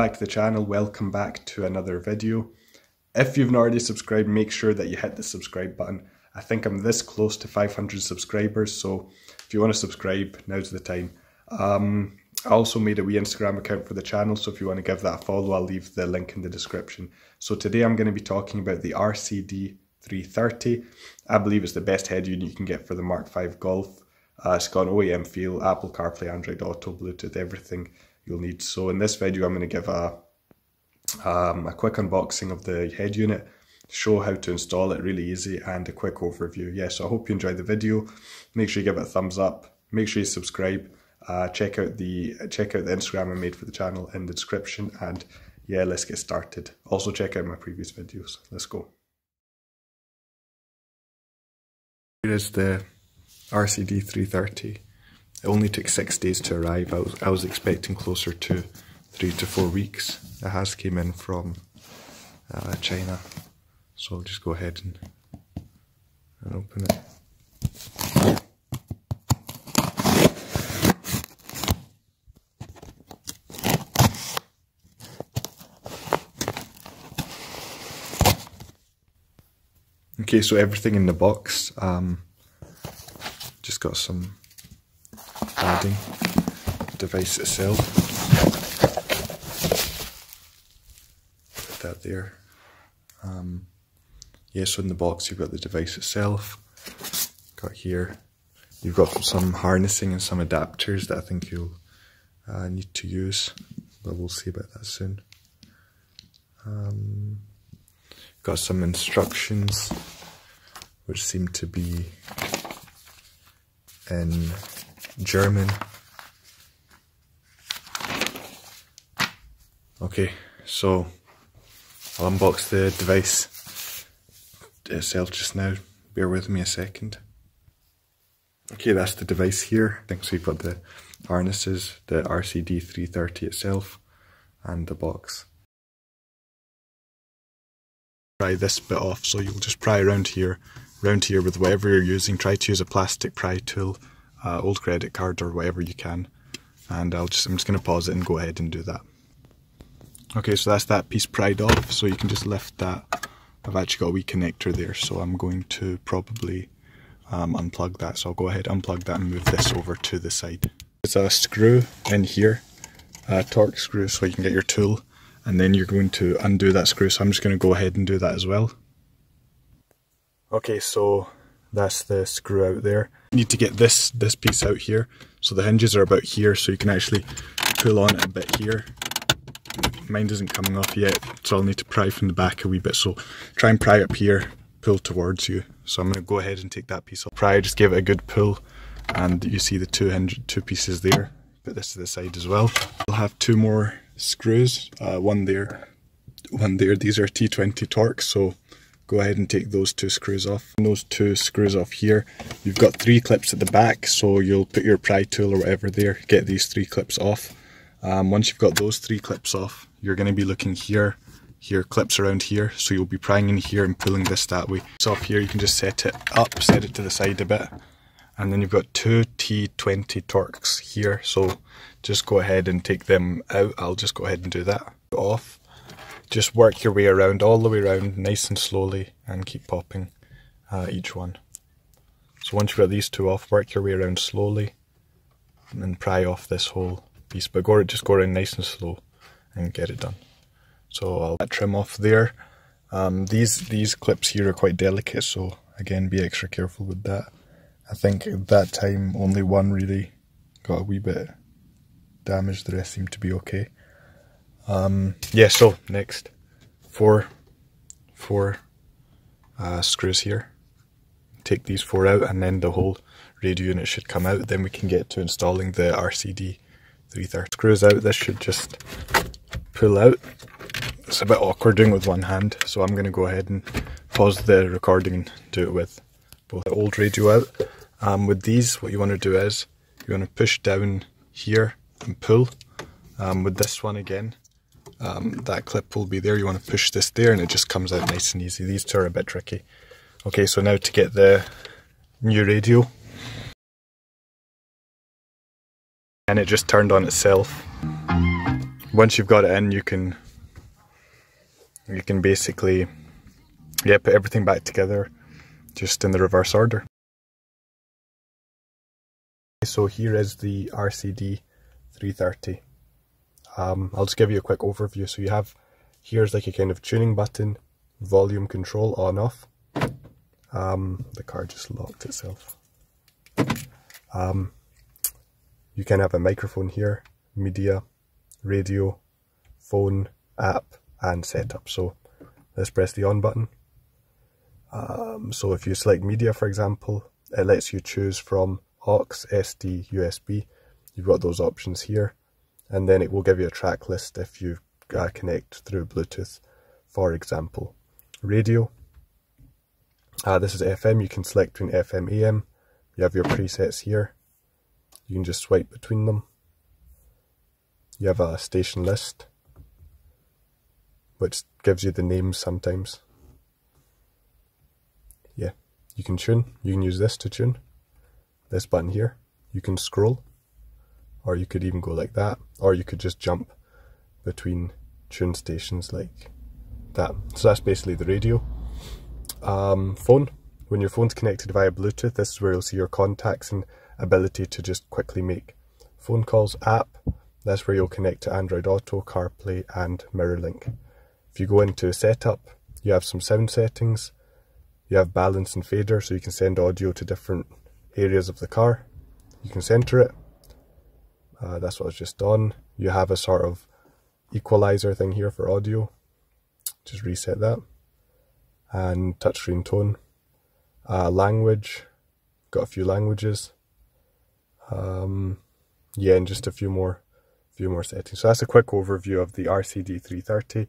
back to the channel, welcome back to another video. If you've not already subscribed, make sure that you hit the subscribe button. I think I'm this close to 500 subscribers, so if you want to subscribe, now's the time. I also made a wee Instagram account for the channel, so if you want to give that a follow, I'll leave the link in the description. So today I'm going to be talking about the RCD330. I believe it's the best head unit you can get for the Mark 5 Golf. It's got an OEM feel, Apple CarPlay, AndroidAuto, Bluetooth, everything you'll need. So in this video I'm going to give a quick unboxing of the head unit, show how to install it really easy, and a quick overview. Yeah, so I hope you enjoyed the video. Make sure you give it a thumbs up, make sure you subscribe, check out the Instagram I made for the channel in the description, and yeah, let's get started. Also check out my previous videos. Let's go. Here is the RCD330. It only took 6 days to arrive. I was expecting closer to 3 to 4 weeks. It has came in from China, so I'll just go ahead and open it. Okay, so everything in the box, just got some padding, device itself, put that there. Yeah, so in the box you've got the device itself, got here, you've got some harnessing and some adapters that I think you'll need to use, but we'll see about that soon. Got some instructions which seem to be in German. Okay, so I'll unbox the device itself just now. Bear with me a second. Okay, that's the device here. I think so. You've got the harnesses, the RCD330 itself, and the box. Pry this bit off, so you'll just pry around here with whatever you're using. Try to use a plastic pry tool, old credit card or whatever you can, and I'm just going to pause it and go ahead and do that. Okay, so that's that piece pried off, so you can just lift that. I've actually got a wee connector there, so I'm going to probably unplug that, so I'll go ahead, unplug that and move this over to the side. It's a screw in here, a torque screw, so you can get your tool, and then you're going to undo that screw, so I'm just going to go ahead and do that as well. Okay, so that's the screw out there. You need to get this piece out here, so the hinges are about here, so you can actually pull on it a bit here. Mine isn't coming off yet, so I'll need to pry from the back a wee bit, so try and pry up here, pull towards you. So I'm going to go ahead and take that piece off. Pry, just give it a good pull, and you see the two pieces there. Put this to the side as well. I'll have 2 more screws, one there, one there. These are T20 Torx, so go ahead and take those 2 screws off. And those 2 screws off here, you've got 3 clips at the back, so you'll put your pry tool or whatever there, get these 3 clips off. Once you've got those 3 clips off, you're going to be looking here, clips around here, so you'll be prying in here and pulling this that way. So off here you can just set it up, set it to the side a bit, and then you've got 2 T20 Torx here, so just go ahead and take them out. I'll just go ahead and do that. Off, just work your way around, all the way around, nice and slowly, and keep popping each one. So once you've got these 2 off, work your way around slowly, and then pry off this whole piece, but just go around nice and slow and get it done. So I'll trim off there. These clips here are quite delicate, so again, be extra careful with that. I think at that time only one really got a wee bit damaged, the rest seemed to be okay. Yeah, so next, four screws here. Take these 4 out, and then the whole radio unit should come out. Then we can get to installing the RCD330. Screws out, this should just pull out. It's a bit awkward doing it with one hand, so I'm going to go ahead and pause the recording and do it with both. The old radio out. With these, what you want to do is, you want to push down here and pull. With this one again, that clip will be there. You want to push this there and it just comes out nice and easy. These 2 are a bit tricky. Okay, so now to get the new radio. And it just turned on itself. once you've got it in, you can basically put everything back together just in the reverse order. So here is the RCD330. I'll just give you a quick overview. So you have, here's like a kind of tuning button, volume control on off. The car just locked itself. You can have a microphone here, media, radio, phone, app, and setup. So let's press the on button. So if you select media, for example, it lets you choose from aux, SD, USB. You've got those options here, and then it will give you a track list if you connect through Bluetooth, for example. Radio, this is FM. You can select between FM, AM. You have your presets here. You can just swipe between them. You have a station list, which gives you the names sometimes. Yeah, you can tune. You can use this to tune. This button here. You can scroll, or you could even go like that, or you could just jump between tune stations like that. So that's basically the radio. Phone. When your phone's connected via Bluetooth, this is where you'll see your contacts and ability to just quickly make phone calls. App, that's where you'll connect to AndroidAuto, CarPlay, and MirrorLink. If you go into setup, you have some sound settings. You have balance and fader, so you can send audio to different areas of the car. You can center it. That's what was just on. You have a sort of equalizer thing here for audio. Just reset that. And touchscreen tone. Language, got a few languages. Yeah, and just a few more settings. So that's a quick overview of the RCD330.